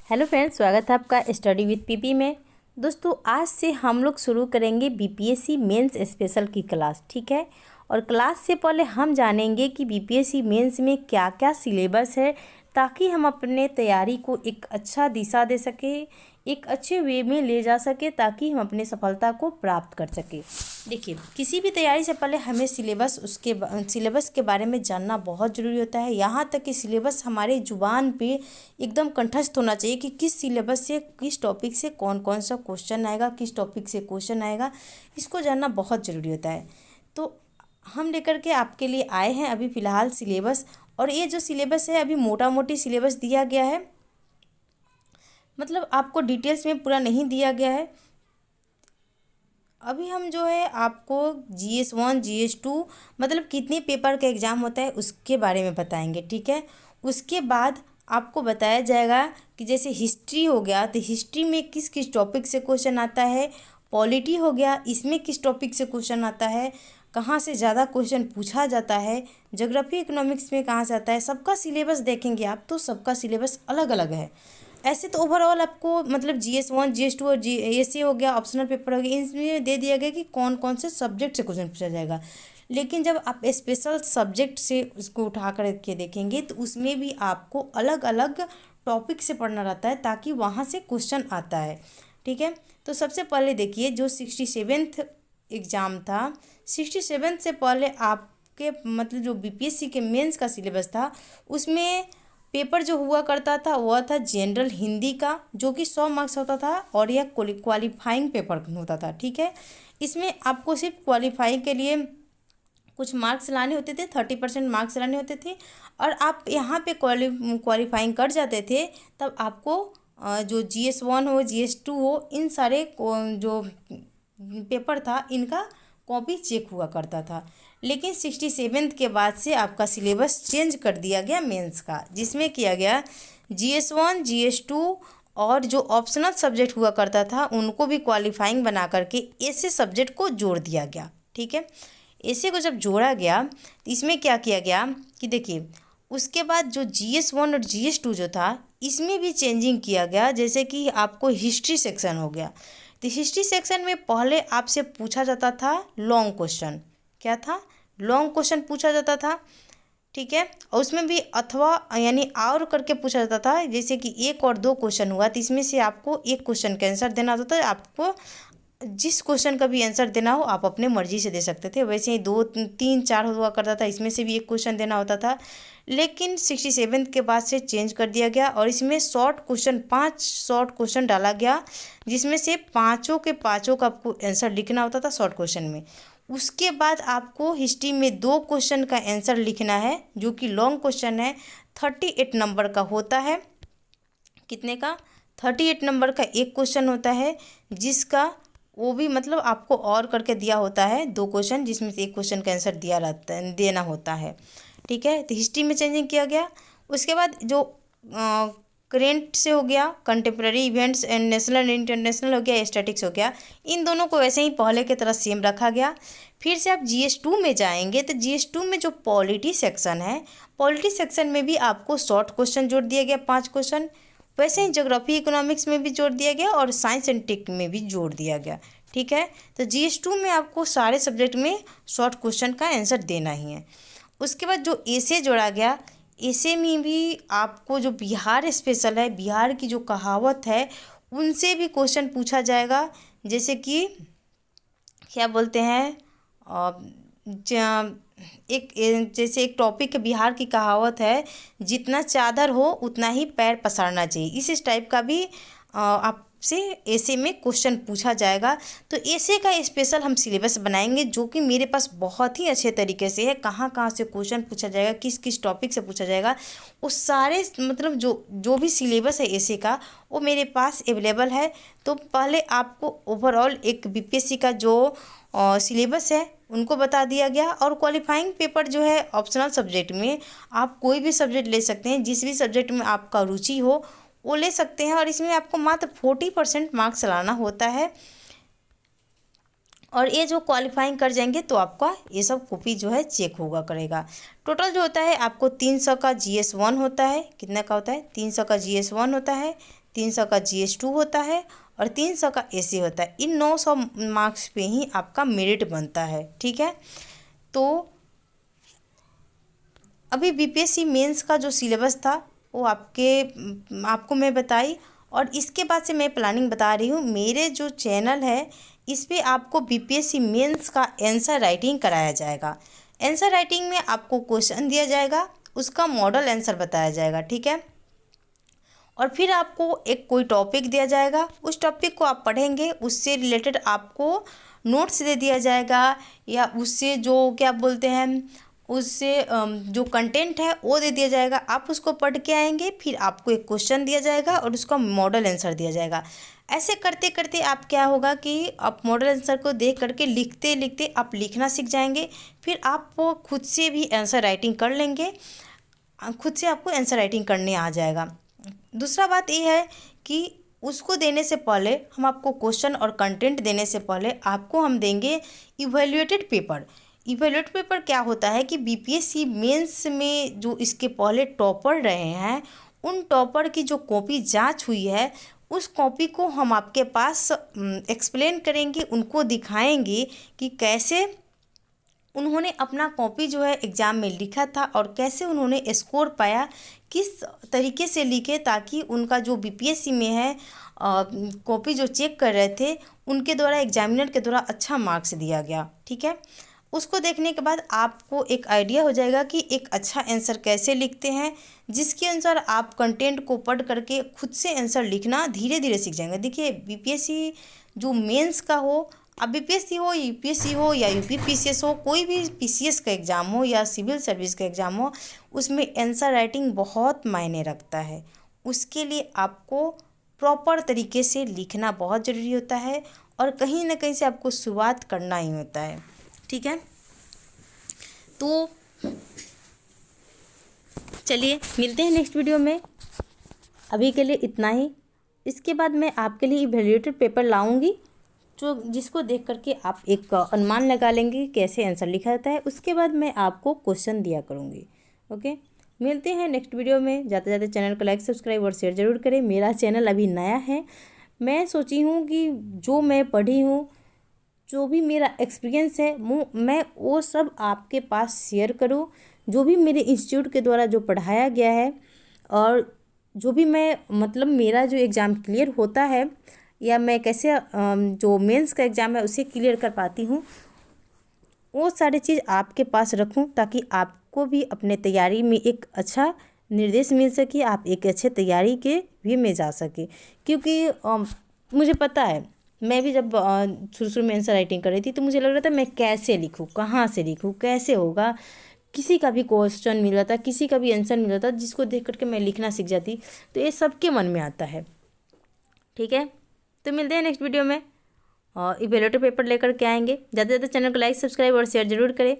Hello friends, स्वागत है आपका स्टडी विद पीपी में। दोस्तों, आज से हम लोग शुरू करेंगे बीपीएससी मेंस स्पेशल की क्लास, ठीक है। और क्लास से पहले हम जानेंगे कि बीपीएससी मेंस में क्या क्या सिलेबस है, ताकि हम अपने तैयारी को एक अच्छा दिशा दे सके, एक अच्छे वे में ले जा सके, ताकि हम अपने सफलता को प्राप्त कर सके। देखिए, किसी भी तैयारी से पहले हमें सिलेबस के बारे में जानना बहुत ज़रूरी होता है। यहाँ तक कि सिलेबस हमारे जुबान पे एकदम कंठस्थ होना चाहिए कि किस सिलेबस से, किस टॉपिक से कौन कौन सा क्वेश्चन आएगा, किस टॉपिक से क्वेश्चन आएगा, इसको जानना बहुत ज़रूरी होता है। तो हम लेकर के आपके लिए आए हैं अभी फ़िलहाल सिलेबस। और ये जो सिलेबस है, अभी मोटा मोटी सिलेबस दिया गया है, मतलब आपको डिटेल्स में पूरा नहीं दिया गया है। अभी हम जो है आपको GS1 GS2 मतलब कितने पेपर का एग्ज़ाम होता है उसके बारे में बताएंगे, ठीक है। उसके बाद आपको बताया जाएगा कि जैसे हिस्ट्री हो गया तो हिस्ट्री में किस किस टॉपिक से क्वेश्चन आता है, पॉलिटी हो गया इसमें किस टॉपिक से क्वेश्चन आता है, कहाँ से ज़्यादा क्वेश्चन पूछा जाता है, ज्योग्राफी इकोनॉमिक्स में कहाँ से आता है, सबका सिलेबस देखेंगे आप। तो सबका सिलेबस अलग अलग है। ऐसे तो ओवरऑल आपको मतलब GS1 GS2 और ऐसे हो गया, ऑप्शनल पेपर हो गया, इसमें दे दिया गया कि कौन कौन से सब्जेक्ट से क्वेश्चन पूछा जाएगा। लेकिन जब आप स्पेशल सब्जेक्ट से उसको उठा कर के देखेंगे तो उसमें भी आपको अलग अलग टॉपिक से पढ़ना रहता है, ताकि वहाँ से क्वेश्चन आता है, ठीक है। तो सबसे पहले देखिए, जो 67th एग्ज़ाम था, 67th से पहले आपके मतलब जो बीपीएससी के मेंस का सिलेबस था, उसमें पेपर जो हुआ करता था वह था जनरल हिंदी का, जो कि 100 मार्क्स होता था, और यह क्वालिफाइंग पेपर होता था, ठीक है। इसमें आपको सिर्फ क्वालिफाई के लिए कुछ मार्क्स लाने होते थे, 30% मार्क्स लाने होते थे। और आप यहाँ पे क्वालिफाइंग कर जाते थे, तब आपको जो GS1 हो GS2 हो, इन सारे जो पेपर था इनका कॉपी चेक हुआ करता था। लेकिन 67th के बाद से आपका सिलेबस चेंज कर दिया गया मेंस का, जिसमें किया गया GS1 GS2 और जो ऑप्शनल सब्जेक्ट हुआ करता था उनको भी क्वालिफाइंग बना करके ऐसे सब्जेक्ट को जोड़ दिया गया, ठीक है। ऐसे को जब जोड़ा गया तो इसमें क्या किया गया कि देखिए, उसके बाद जो GS1 और GS2 जो था इसमें भी चेंजिंग किया गया। जैसे कि आपको हिस्ट्री सेक्शन हो गया, तो हिस्ट्री सेक्शन में पहले आपसे पूछा जाता था लॉन्ग क्वेश्चन। क्या था? लॉन्ग क्वेश्चन पूछा जाता था, ठीक है। और उसमें भी अथवा यानी और करके पूछा जाता था। जैसे कि 1 और 2 क्वेश्चन हुआ तो इसमें से आपको एक क्वेश्चन का आंसर देना होता था। आपको जिस क्वेश्चन का भी आंसर देना हो आप अपने मर्जी से दे सकते थे। वैसे ही 2 3 4 हुआ करता था, इसमें से भी एक क्वेश्चन देना होता था। लेकिन 67th के बाद से चेंज कर दिया गया, और इसमें शॉर्ट क्वेश्चन 5 शॉर्ट क्वेश्चन डाला गया, जिसमें से पाँचों के पाँचों का आपको आंसर लिखना होता था शॉर्ट क्वेश्चन में। उसके बाद आपको हिस्ट्री में 2 क्वेश्चन का आंसर लिखना है, जो कि लॉन्ग क्वेश्चन है, 38 नंबर का होता है। कितने का? 38 नंबर का एक क्वेश्चन होता है, जिसका वो भी मतलब आपको और करके दिया होता है 2 क्वेश्चन, जिसमें से एक क्वेश्चन का आंसर देना होता है, ठीक है। तो हिस्ट्री में चेंजिंग किया गया। उसके बाद जो करेंट से हो गया, contemporary events and national and international हो गया, स्टैटिक्स हो गया, इन दोनों को वैसे ही पहले की तरह सेम रखा गया। फिर से आप GS2 में जाएंगे तो GS2 में जो पॉलिटी सेक्शन है, पॉलिटी सेक्शन में भी आपको शॉर्ट क्वेश्चन जोड़ दिया गया 5 क्वेश्चन। वैसे ही ज्योग्राफी इकोनॉमिक्स में भी जोड़ दिया गया, और साइंस एंड टेक में भी जोड़ दिया गया, ठीक है। तो GS2 में आपको सारे सब्जेक्ट में शॉर्ट क्वेश्चन का आंसर देना ही है। उसके बाद जो ऐसे जोड़ा गया, ऐसे में भी आपको जो बिहार स्पेशल है, बिहार की जो कहावत है, उनसे भी क्वेश्चन पूछा जाएगा। जैसे कि क्या बोलते हैं, जैसे एक टॉपिक बिहार की कहावत है, जितना चादर हो उतना ही पैर पसारना चाहिए। इस टाइप का भी आपसे ऐसे में क्वेश्चन पूछा जाएगा। तो ऐसे का स्पेशल हम सिलेबस बनाएंगे, जो कि मेरे पास बहुत ही अच्छे तरीके से है। कहाँ कहाँ से क्वेश्चन पूछा जाएगा, किस किस टॉपिक से पूछा जाएगा, वो सारे मतलब जो भी सिलेबस है ऐसे का, वो मेरे पास अवेलेबल है। तो पहले आपको ओवरऑल एक बीपीएससी का जो सिलेबस है उनको बता दिया गया। और क्वालिफाइंग पेपर जो है ऑप्शनल सब्जेक्ट में आप कोई भी सब्जेक्ट ले सकते हैं, जिस भी सब्जेक्ट में आपका रुचि हो वो ले सकते हैं। और इसमें आपको मात्र 40% मार्क्स लाना होता है, और ये जो क्वालिफाइंग कर जाएंगे तो आपका ये सब कॉपी जो है चेक होगा करेगा। टोटल जो होता है आपको 300 का GS1 होता है। कितना का होता है? 300 का GS1 होता है, 300 का GS2 होता है और 300 का AC होता है। इन 900 मार्क्स पे ही आपका मेरिट बनता है, ठीक है। तो अभी BPSC मेंस का जो सिलेबस था वो आपको मैं बताई, और इसके बाद से मैं प्लानिंग बता रही हूँ। मेरे जो चैनल है इस पे आपको BPSC मेंस का आंसर राइटिंग कराया जाएगा। आंसर राइटिंग में आपको क्वेश्चन दिया जाएगा, उसका मॉडल आंसर बताया जाएगा, ठीक है। और फिर आपको एक कोई टॉपिक दिया जाएगा, उस टॉपिक को आप पढ़ेंगे, उससे रिलेटेड आपको नोट्स दे दिया जाएगा, या उससे जो क्या बोलते हैं उससे जो कंटेंट है वो दे दिया जाएगा। आप उसको पढ़ के आएंगे, फिर आपको एक क्वेश्चन दिया जाएगा और उसका मॉडल आंसर दिया जाएगा। ऐसे करते करते आप क्या होगा कि आप मॉडल आंसर को देख करके लिखते लिखते आप लिखना सीख जाएंगे। फिर आप वो खुद से भी आंसर राइटिंग कर लेंगे, खुद से आपको आंसर राइटिंग करने आ जाएगा। दूसरा बात ये है कि उसको देने से पहले हम आपको क्वेश्चन और कंटेंट देने से पहले आपको हम देंगे इवैल्यूएटेड पेपर। इवैल्यूएटेड पेपर क्या होता है कि BPSC मेंस में जो इसके पहले टॉपर रहे हैं उन टॉपर की जो कॉपी जांच हुई है उस कॉपी को हम आपके पास एक्सप्लेन करेंगे, उनको दिखाएंगे कि कैसे उन्होंने अपना कॉपी जो है एग्ज़ाम में लिखा था और कैसे उन्होंने स्कोर पाया, किस तरीके से लिखे, ताकि उनका जो BPSC में है कॉपी जो चेक कर रहे थे उनके द्वारा एग्जामिनर के द्वारा अच्छा मार्क्स दिया गया, ठीक है। उसको देखने के बाद आपको एक आइडिया हो जाएगा कि एक अच्छा आंसर कैसे लिखते हैं, जिसके अनुसार आप कंटेंट को पढ़ करके खुद से आंसर लिखना धीरे धीरे सीख जाएंगे। देखिए BPSC जो मेंस का हो, अब BPSC हो, UPSC हो या UPPCS हो, कोई भी PCS का एग्ज़ाम हो या सिविल सर्विस का एग्ज़ाम हो, उसमें आंसर राइटिंग बहुत मायने रखता है। उसके लिए आपको प्रॉपर तरीके से लिखना बहुत ज़रूरी होता है और कहीं ना कहीं से आपको शुरुआत करना ही होता है, ठीक है। तो चलिए मिलते हैं नेक्स्ट वीडियो में, अभी के लिए इतना ही। इसके बाद मैं आपके लिए इवैल्यूएटेड पेपर लाऊंगी जिसको देख करके आप एक अनुमान लगा लेंगे कैसे आंसर लिखा जाता है। उसके बाद मैं आपको क्वेश्चन दिया करूँगी। ओके, मिलते हैं नेक्स्ट वीडियो में। जाते जाते चैनल को लाइक, सब्सक्राइब और शेयर ज़रूर करें। मेरा चैनल अभी नया है, मैं सोची हूँ कि जो मैं पढ़ी हूँ, जो भी मेरा एक्सपीरियंस है मैं वो सब आपके पास शेयर करूँ। जो भी मेरे इंस्टीट्यूट के द्वारा जो पढ़ाया गया है और जो भी मैं मतलब मेरा जो एग्ज़ाम क्लियर होता है या मैं कैसे जो मेंस का एग्ज़ाम है उसे क्लियर कर पाती हूँ, वो सारी चीज़ आपके पास रखूँ ताकि आपको भी अपने तैयारी में एक अच्छा निर्देश मिल सके, आप एक अच्छे तैयारी के भी में जा सके। क्योंकि मुझे पता है, मैं भी जब शुरू में आंसर राइटिंग कर रही थी तो मुझे लग रहा था मैं कैसे लिखूँ, कहाँ से लिखूँ, कैसे होगा। किसी का भी क्वेश्चन मिल रहा था, किसी का भी आंसर मिल रहा था जिसको देख करके मैं लिखना सीख जाती। तो ये सबके मन में आता है, ठीक है। तो मिलते हैं नेक्स्ट वीडियो में और इवैल्यूएटेड पेपर लेकर के आएंगे। ज़्यादा से ज़्यादा चैनल को लाइक, सब्सक्राइब और शेयर ज़रूर करें।